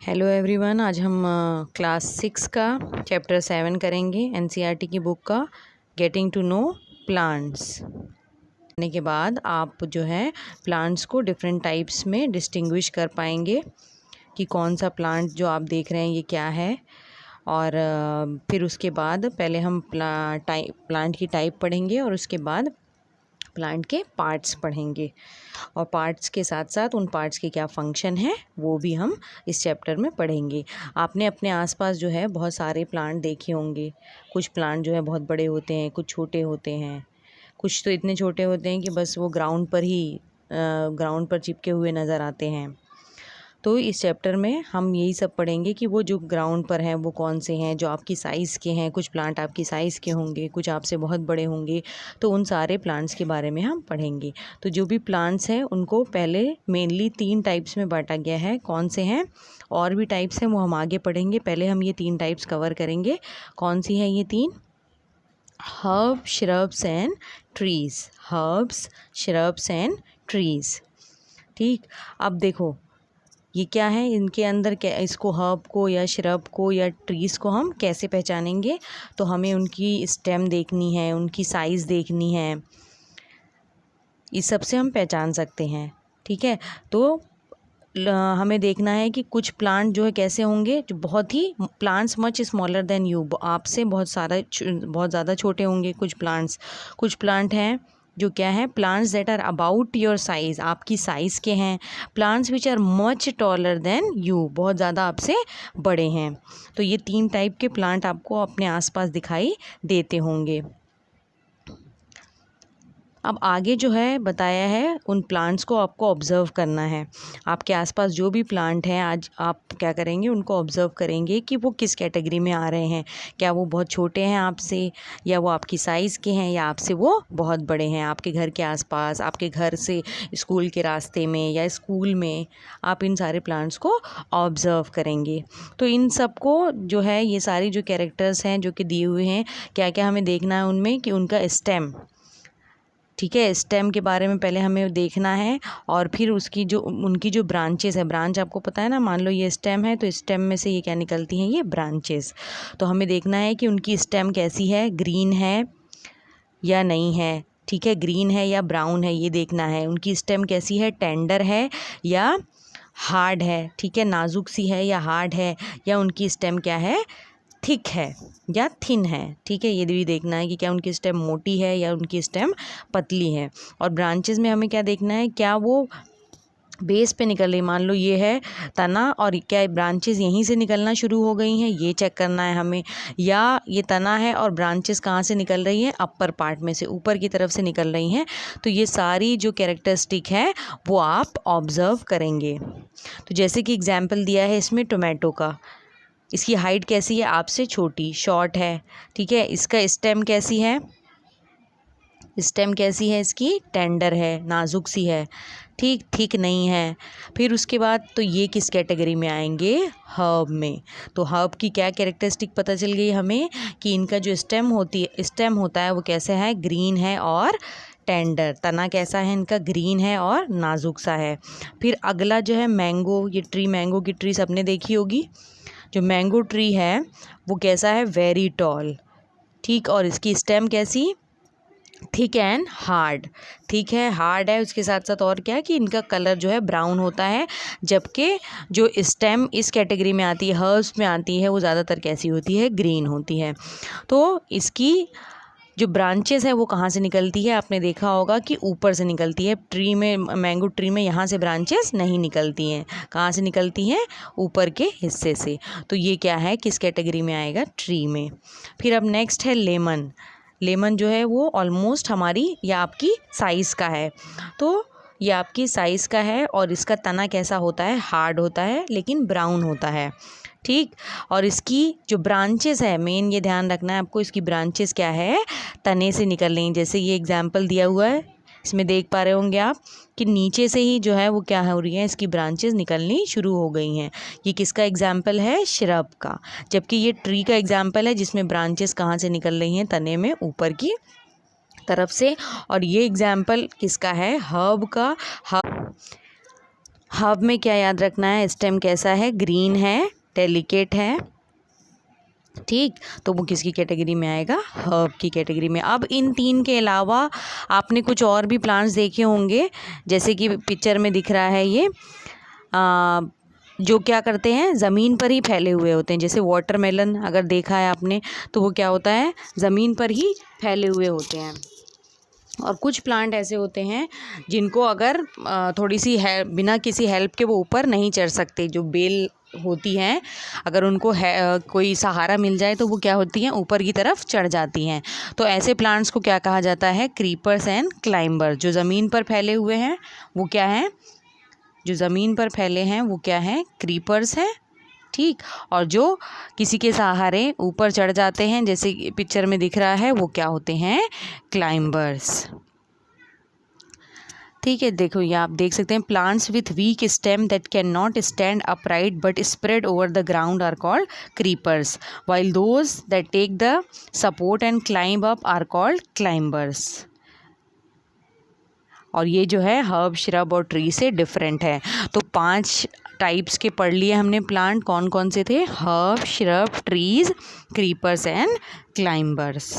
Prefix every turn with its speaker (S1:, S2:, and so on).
S1: Hello everyone, आज हम class 6 का चैप्टर 7 करेंगे एनसीईआरटी की बुक का गेटिंग टू नो प्लांट्स। करने के बाद आप जो है प्लांट्स को डिफरेंट टाइप्स में डिस्टिंग्विश कर पाएंगे कि कौन सा प्लांट जो आप देख रहे हैं ये क्या है। और फिर उसके बाद पहले हम प्लांट की टाइप पढ़ेंगे और उसके बाद प्लांट के पार्ट्स पढ़ेंगे और पार्ट्स के साथ साथ उन पार्ट्स के क्या फंक्शन है वो भी हम इस चैप्टर में पढ़ेंगे। आपने अपने आसपास जो है बहुत सारे प्लांट देखे होंगे। कुछ प्लांट जो है बहुत बड़े होते हैं, कुछ छोटे होते हैं, कुछ तो इतने छोटे होते हैं कि बस वो ग्राउंड पर चिपके हुए नज़र आते हैं। तो इस चैप्टर में हम यही सब पढ़ेंगे कि वो जो ग्राउंड पर हैं वो कौन से हैं जो आपकी साइज़ के हैं। कुछ प्लांट आपकी साइज़ के होंगे, कुछ आपसे बहुत बड़े होंगे। तो उन सारे प्लांट्स के बारे में हम पढ़ेंगे। तो जो भी प्लांट्स हैं उनको पहले मेनली 3 टाइप्स में बांटा गया है। कौन से हैं और भी टाइप्स हैं वो हम आगे पढ़ेंगे। पहले हम ये 3 टाइप्स कवर करेंगे। कौन सी हैं ये 3? Herb, shrubs and trees. Herbs, shrubs and trees. ठीक, अब देखो ये क्या है, इनके अंदर क्या, इसको हर्ब को या श्रब को या ट्रीज़ को हम कैसे पहचानेंगे? तो हमें उनकी स्टेम देखनी है, उनकी साइज़ देखनी है, इस सब से हम पहचान सकते हैं। ठीक है, तो हमें देखना है कि कुछ प्लांट जो है कैसे होंगे, जो बहुत ही plants much smaller than you, आपसे बहुत ज़्यादा छोटे होंगे। कुछ प्लांट हैं जो क्या है, plants that are about your size, आपकी साइज़ के हैं। Plants which are much taller than you, बहुत ज़्यादा आपसे बड़े हैं। तो ये 3 टाइप के प्लांट आपको अपने आसपास दिखाई देते होंगे। अब आगे जो है बताया है उन प्लांट्स को आपको ऑब्ज़र्व करना है। आपके आसपास जो भी प्लांट हैं आज आप क्या करेंगे, उनको ऑब्ज़र्व करेंगे कि वो किस कैटेगरी में आ रहे हैं। क्या वो बहुत छोटे हैं आपसे, या वो आपकी साइज़ के हैं, या आपसे वो बहुत बड़े हैं। आपके घर के आसपास, आपके घर से स्कूल के रास्ते में या स्कूल में आप इन सारे प्लांट्स को ऑब्ज़र्व करेंगे। तो इन सब को जो है, ये सारी जो कैरेक्टर्स हैं जो कि दिए हुए हैं, क्या क्या हमें देखना है उनमें कि उनका स्टेम, ठीक है, स्टेम के बारे में पहले हमें देखना है। और फिर उनकी जो ब्रांचेस है, ब्रांच आपको पता है ना, मान लो ये स्टेम है तो स्टेम में से ये क्या निकलती हैं, ये ब्रांचेस। तो हमें देखना है कि उनकी स्टेम कैसी है, ग्रीन है या नहीं है। ठीक है, ग्रीन है या ब्राउन है ये देखना है। उनकी स्टेम कैसी है, टेंडर है या हार्ड है। ठीक है, नाजुक सी है या हार्ड है, या उनकी स्टेम क्या है, थिक है या थिन है। ठीक है, ये भी देखना है कि क्या उनकी स्टेम मोटी है या उनकी स्टेम पतली है। और ब्रांचेस में हमें क्या देखना है, क्या वो बेस पे निकल रही, मान लो ये है तना और क्या ब्रांचेस यहीं से निकलना शुरू हो गई हैं, ये चेक करना है हमें। या ये तना है और ब्रांचेस कहाँ से निकल रही हैं, अपर पार्ट में से, ऊपर की तरफ से निकल रही हैं। तो ये सारी जो कैरेक्टरिस्टिक है वो आप ऑब्ज़र्व करेंगे। तो जैसे कि एग्जाम्पल दिया है इसमें टोमेटो का, इसकी हाइट कैसी है, आपसे छोटी, शॉर्ट है। ठीक है, इसका स्टेम कैसी है, स्टेम कैसी है इसकी, टेंडर है, नाजुक सी है। ठीक, ठीक नहीं है। फिर उसके बाद तो ये किस कैटेगरी में आएंगे, हर्ब में। तो हर्ब की क्या कैरेक्टरिस्टिक पता चल गई हमें कि इनका जो स्टेम होता है वो कैसा है, ग्रीन है और टेंडर। तना कैसा है इनका, ग्रीन है और नाजुक सा है। फिर अगला जो है मैंगो, ये ट्री, मैंगो की ट्री सबने देखी होगी। जो मैंगो ट्री है वो कैसा है, वेरी टॉल। ठीक, और इसकी स्टेम कैसी, थिक एंड हार्ड। ठीक है, हार्ड है, उसके साथ साथ और क्या है कि इनका कलर जो है ब्राउन होता है। जबकि जो स्टेम इस कैटेगरी में आती है, हर्ब्स में आती है, वो ज़्यादातर कैसी होती है, ग्रीन होती है। तो इसकी जो ब्रांचेस है वो कहाँ से निकलती है, आपने देखा होगा कि ऊपर से निकलती है। ट्री में, मैंगो ट्री में यहाँ से ब्रांचेस नहीं निकलती हैं। कहाँ से निकलती हैं, ऊपर के हिस्से से। तो ये क्या है, किस कैटेगरी में आएगा, ट्री में। फिर अब नेक्स्ट है लेमन। लेमन जो है वो ऑलमोस्ट हमारी या आपकी साइज़ का है। तो ये आपकी साइज़ का है और इसका तना कैसा होता है, हार्ड होता है लेकिन ब्राउन होता है। ठीक, और इसकी जो ब्रांचेस है, मेन ये ध्यान रखना है आपको, इसकी ब्रांचेस क्या है, तने से निकल रही हैं। जैसे ये एग्जाम्पल दिया हुआ है, इसमें देख पा रहे होंगे आप कि नीचे से ही जो है वो क्या हो रही है, इसकी ब्रांचेस निकलनी शुरू हो गई हैं। ये किसका एग्जाम्पल है, श्रब का। जबकि ये ट्री का एग्जाम्पल है जिसमें ब्रांचेस कहाँ से निकल रही हैं, तने में ऊपर की तरफ से। और ये एग्जाम्पल किसका है, हर्ब का। हर्ब में क्या याद रखना है, स्टेम कैसा है, ग्रीन है, डेलिकेट है, ठीक, तो वो किसकी कैटेगरी में आएगा, हर्ब की कैटेगरी में। अब इन 3 के अलावा आपने कुछ और भी प्लांट्स देखे होंगे, जैसे कि पिक्चर में दिख रहा है ये जो क्या करते हैं, ज़मीन पर ही फैले हुए होते हैं। जैसे वाटरमेलन अगर देखा है आपने तो वो क्या होता है, ज़मीन पर ही फैले हुए होते हैं। और कुछ प्लांट ऐसे होते हैं जिनको अगर थोड़ी सी बिना किसी हेल्प के वो ऊपर नहीं चढ़ सकते। जो बेल होती हैं, अगर उनको कोई सहारा मिल जाए तो वो क्या होती हैं, ऊपर की तरफ चढ़ जाती हैं। तो ऐसे प्लांट्स को क्या कहा जाता है, क्रीपर्स एंड क्लाइंबर। जो ज़मीन पर फैले हुए हैं वो क्या हैं, जो ज़मीन पर फैले हैं वो क्या हैं, क्रीपर्स हैं, ठीक। और जो किसी के सहारे ऊपर चढ़ जाते हैं, जैसे पिक्चर में दिख रहा है, वो क्या होते हैं, क्लाइंबर्स, ठीक है। देखो ये आप देख सकते हैं, plants with weak stem that can not stand upright but spread over the ground are called creepers, while those that take the support and climb up are called climbers. और ये जो है हर्ब, श्रब और tree से different है। तो 5 types के पढ़ लिए हमने प्लांट, कौन कौन से थे, herb, shrub, trees, creepers and climbers.